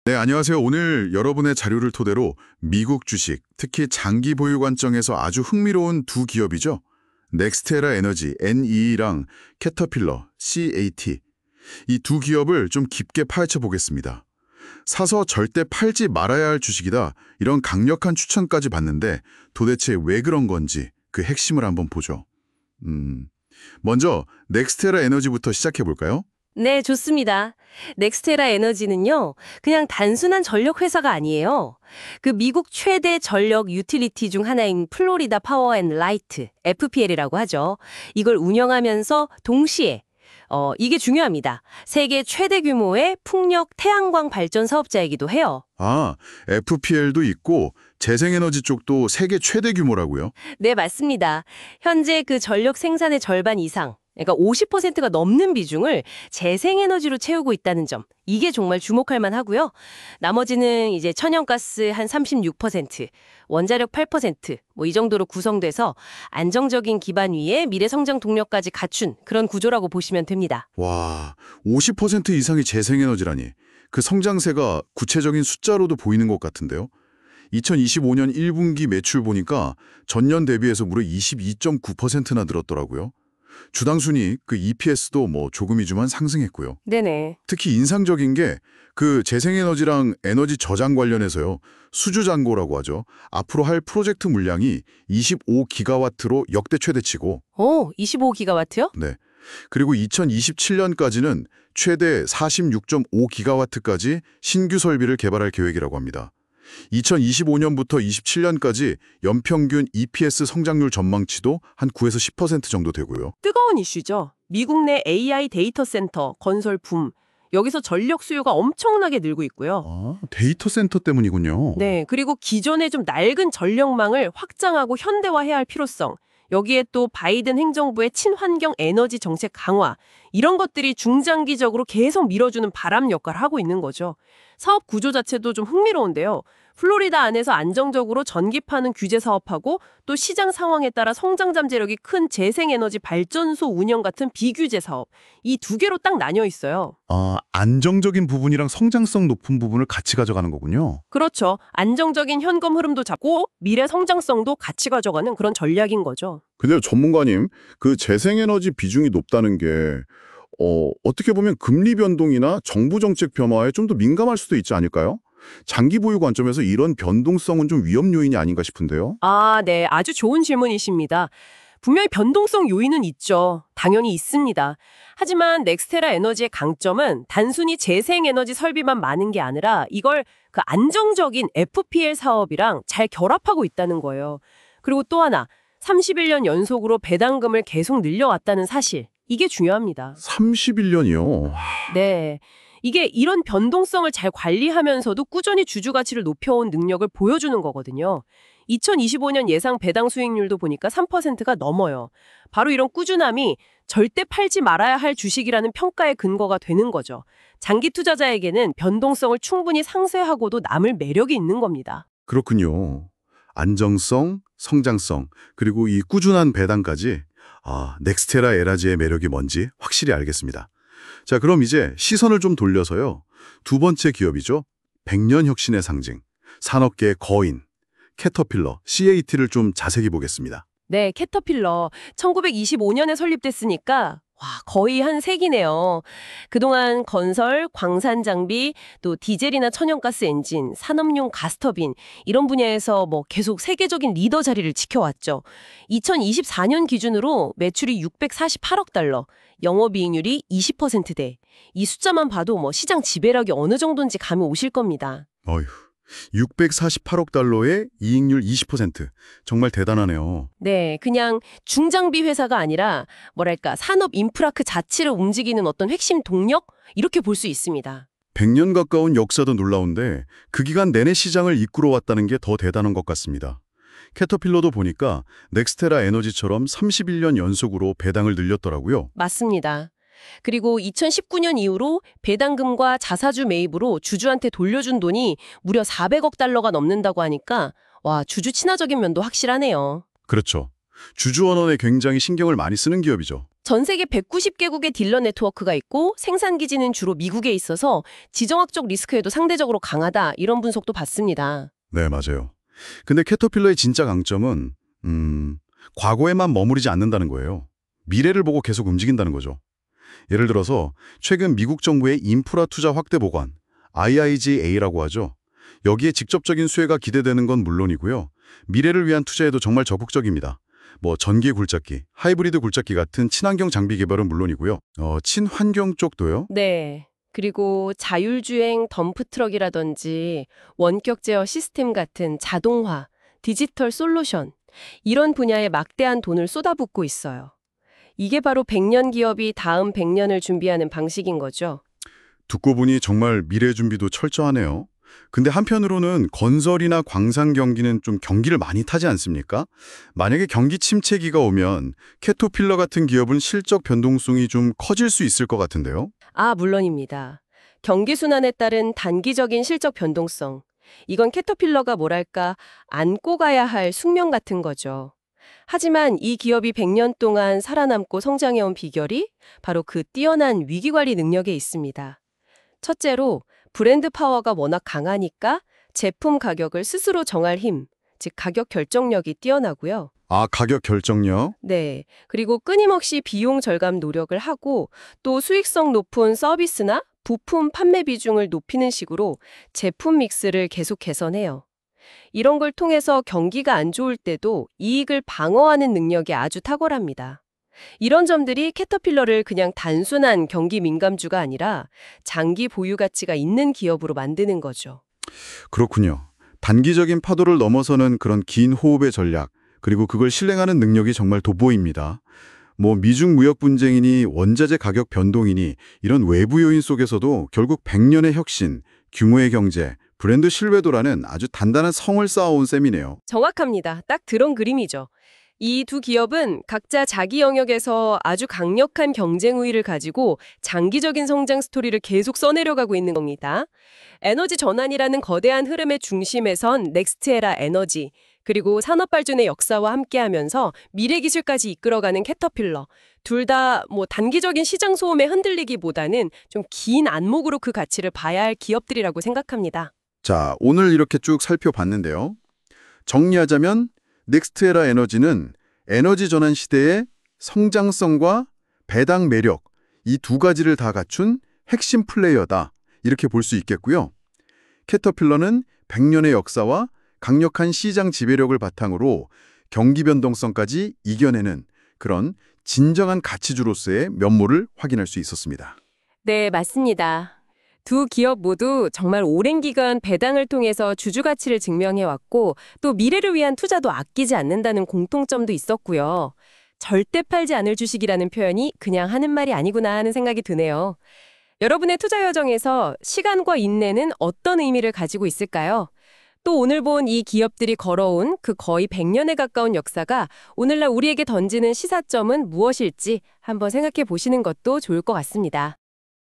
네, 안녕하세요. 오늘 여러분의 자료를 토대로 미국 주식, 특히 장기 보유 관점에서 아주 흥미로운 두 기업이죠. 넥스테라 에너지, NE랑 캐터필러, CAT. 이 두 기업을 좀 깊게 파헤쳐 보겠습니다. 사서 절대 팔지 말아야 할 주식이다. 이런 강력한 추천까지 받는데 도대체 왜 그런 건지 그 핵심을 한번 보죠. 먼저 넥스테라 에너지부터 시작해 볼까요? 네, 좋습니다. 넥스테라 에너지는요, 그냥 단순한 전력 회사가 아니에요. 그 미국 최대 전력 유틸리티 중 하나인 플로리다 파워 앤 라이트, FPL이라고 하죠. 이걸 운영하면서 동시에 이게 중요합니다. 세계 최대 규모의 풍력 태양광 발전 사업자이기도 해요. 아, FPL도 있고 재생에너지 쪽도 세계 최대 규모라고요? 네, 맞습니다. 현재 그 전력 생산의 절반 이상, 그러니까 50%가 넘는 비중을 재생에너지로 채우고 있다는 점. 이게 정말 주목할 만하고요. 나머지는 이제 천연가스 한 36%, 원자력 8%, 뭐 이 정도로 구성돼서 안정적인 기반 위에 미래 성장 동력까지 갖춘 그런 구조라고 보시면 됩니다. 와, 50% 이상이 재생에너지라니. 그 성장세가 구체적인 숫자로도 보이는 것 같은데요. 2025년 1분기 매출 보니까 전년 대비해서 무려 22.9%나 늘었더라고요. 주당 순이익, 그 EPS도 뭐 조금이지만 상승했고요. 네네. 특히 인상적인 게 그 재생에너지랑 에너지 저장 관련해서요. 수주잔고라고 하죠. 앞으로 할 프로젝트 물량이 25기가와트로 역대 최대치고 25기가와트요? 네. 그리고 2027년까지는 최대 46.5기가와트까지 신규 설비를 개발할 계획이라고 합니다. 2025년부터 27년까지 연평균 EPS 성장률 전망치도 한 9에서 10% 정도 되고요. 뜨거운 이슈죠. 미국 내 AI 데이터 센터 건설 붐. 여기서 전력 수요가 엄청나게 늘고 있고요. 아, 데이터 센터 때문이군요. 네, 그리고 기존의 좀 낡은 전력망을 확장하고 현대화해야 할 필요성. 여기에 또 바이든 행정부의 친환경 에너지 정책 강화. 이런 것들이 중장기적으로 계속 밀어주는 바람 역할을 하고 있는 거죠. 사업 구조 자체도 좀 흥미로운데요. 플로리다 안에서 안정적으로 전기파는 규제 사업하고 또 시장 상황에 따라 성장 잠재력이 큰 재생에너지 발전소 운영 같은 비규제 사업. 이 두 개로 딱 나뉘어 있어요. 아, 안정적인 부분이랑 성장성 높은 부분을 같이 가져가는 거군요. 그렇죠. 안정적인 현금 흐름도 잡고 미래 성장성도 같이 가져가는 그런 전략인 거죠. 근데 전문가님, 그 재생에너지 비중이 높다는 게 어떻게 보면 금리 변동이나 정부 정책 변화에 좀 더 민감할 수도 있지 않을까요? 장기 보유 관점에서 이런 변동성은 좀 위험 요인이 아닌가 싶은데요. 아, 네. 아주 좋은 질문이십니다. 분명히 변동성 요인은 있죠. 당연히 있습니다. 하지만 넥스테라 에너지의 강점은 단순히 재생에너지 설비만 많은 게 아니라 이걸 그 안정적인 FPL 사업이랑 잘 결합하고 있다는 거예요. 그리고 또 하나, 31년 연속으로 배당금을 계속 늘려왔다는 사실. 이게 중요합니다. 31년이요. 네. 이게 이런 변동성을 잘 관리하면서도 꾸준히 주주 가치를 높여온 능력을 보여주는 거거든요. 2025년 예상 배당 수익률도 보니까 3%가 넘어요. 바로 이런 꾸준함이 절대 팔지 말아야 할 주식이라는 평가의 근거가 되는 거죠. 장기 투자자에게는 변동성을 충분히 상쇄하고도 남을 매력이 있는 겁니다. 그렇군요. 안정성, 성장성, 그리고 이 꾸준한 배당까지 넥스테라 에너지의 매력이 뭔지 확실히 알겠습니다. 자, 그럼 이제 시선을 좀 돌려서요. 두 번째 기업이죠. 100년 혁신의 상징, 산업계의 거인, 캐터필러, CAT를 좀 자세히 보겠습니다. 네, 캐터필러. 1925년에 설립됐으니까 거의 한 세기네요. 그동안 건설, 광산 장비, 또 디젤이나 천연가스 엔진, 산업용 가스터빈 이런 분야에서 계속 세계적인 리더 자리를 지켜왔죠. 2024년 기준으로 매출이 648억 달러, 영업이익률이 20%대. 이 숫자만 봐도 시장 지배력이 어느 정도인지 감이 오실 겁니다. 어휴, 648억 달러의 이익률 20%. 정말 대단하네요. 네, 그냥 중장비 회사가 아니라 산업 인프라 그 자체를 움직이는 어떤 핵심 동력? 이렇게 볼 수 있습니다. 100년 가까운 역사도 놀라운데 그 기간 내내 시장을 이끌어왔다는 게 더 대단한 것 같습니다. 캐터필러도 보니까 넥스테라 에너지처럼 31년 연속으로 배당을 늘렸더라고요. 맞습니다. 그리고 2019년 이후로 배당금과 자사주 매입으로 주주한테 돌려준 돈이 무려 400억 달러가 넘는다고 하니까 주주 친화적인 면도 확실하네요. 그렇죠. 주주원원에 굉장히 신경을 많이 쓰는 기업이죠. 전 세계 190개국의 딜러 네트워크가 있고 생산 기지는 주로 미국에 있어서 지정학적 리스크에도 상대적으로 강하다 이런 분석도 받습니다. 네, 맞아요. 근데 캐터필러의 진짜 강점은 과거에만 머무르지 않는다는 거예요. 미래를 보고 계속 움직인다는 거죠. 예를 들어서 최근 미국 정부의 인프라 투자 확대 보관, IIJA라고 하죠. 여기에 직접적인 수혜가 기대되는 건 물론이고요. 미래를 위한 투자에도 정말 적극적입니다. 전기 굴착기, 하이브리드 굴착기 같은 친환경 장비 개발은 물론이고요. 친환경 쪽도요? 네. 그리고 자율주행 덤프트럭이라든지 원격 제어 시스템 같은 자동화, 디지털 솔루션 이런 분야에 막대한 돈을 쏟아붓고 있어요. 이게 바로 100년 기업이 다음 100년을 준비하는 방식인 거죠. 듣고 보니 정말 미래 준비도 철저하네요. 근데 한편으로는 건설이나 광산 경기는 좀 경기를 많이 타지 않습니까? 만약에 경기 침체기가 오면 캐터필러 같은 기업은 실적 변동성이 좀 커질 수 있을 것 같은데요. 물론입니다. 경기 순환에 따른 단기적인 실적 변동성. 이건 캐터필러가 뭐랄까 안고 가야 할 숙명 같은 거죠. 하지만 이 기업이 100년 동안 살아남고 성장해온 비결이 바로 그 뛰어난 위기관리 능력에 있습니다. 첫째로 브랜드 파워가 워낙 강하니까 제품 가격을 스스로 정할 힘, 즉 가격 결정력이 뛰어나고요. 가격 결정력? 네. 그리고 끊임없이 비용 절감 노력을 하고 또 수익성 높은 서비스나 부품 판매 비중을 높이는 식으로 제품 믹스를 계속 개선해요. 이런 걸 통해서 경기가 안 좋을 때도 이익을 방어하는 능력이 아주 탁월합니다. 이런 점들이 캐터필러를 그냥 단순한 경기 민감주가 아니라 장기 보유 가치가 있는 기업으로 만드는 거죠. 그렇군요. 단기적인 파도를 넘어서는 그런 긴 호흡의 전략, 그리고 그걸 실행하는 능력이 정말 돋보입니다. 미중 무역 분쟁이니 원자재 가격 변동이니 이런 외부 요인 속에서도 결국 100년의 혁신, 규모의 경제, 브랜드 신뢰도라는 아주 단단한 성을 쌓아온 셈이네요. 정확합니다. 딱 그런 그림이죠. 이 두 기업은 각자 자기 영역에서 아주 강력한 경쟁 우위를 가지고 장기적인 성장 스토리를 계속 써내려가고 있는 겁니다. 에너지 전환이라는 거대한 흐름의 중심에선 넥스트에라 에너지, 그리고 산업 발전의 역사와 함께하면서 미래 기술까지 이끌어가는 캐터필러. 둘 다 단기적인 시장 소음에 흔들리기보다는 좀 긴 안목으로 그 가치를 봐야 할 기업들이라고 생각합니다. 자, 오늘 이렇게 쭉 살펴봤는데요. 정리하자면 넥스트에라 에너지는 에너지 전환 시대의 성장성과 배당 매력, 이 두 가지를 다 갖춘 핵심 플레이어다. 이렇게 볼 수 있겠고요. 캐터필러는 100년의 역사와 강력한 시장 지배력을 바탕으로 경기 변동성까지 이겨내는 그런 진정한 가치주로서의 면모를 확인할 수 있었습니다. 네, 맞습니다. 두 기업 모두 정말 오랜 기간 배당을 통해서 주주 가치를 증명해왔고 또 미래를 위한 투자도 아끼지 않는다는 공통점도 있었고요. 절대 팔지 않을 주식이라는 표현이 그냥 하는 말이 아니구나 하는 생각이 드네요. 여러분의 투자 여정에서 시간과 인내는 어떤 의미를 가지고 있을까요? 또 오늘 본 이 기업들이 걸어온 그 거의 100년에 가까운 역사가 오늘날 우리에게 던지는 시사점은 무엇일지 한번 생각해 보시는 것도 좋을 것 같습니다.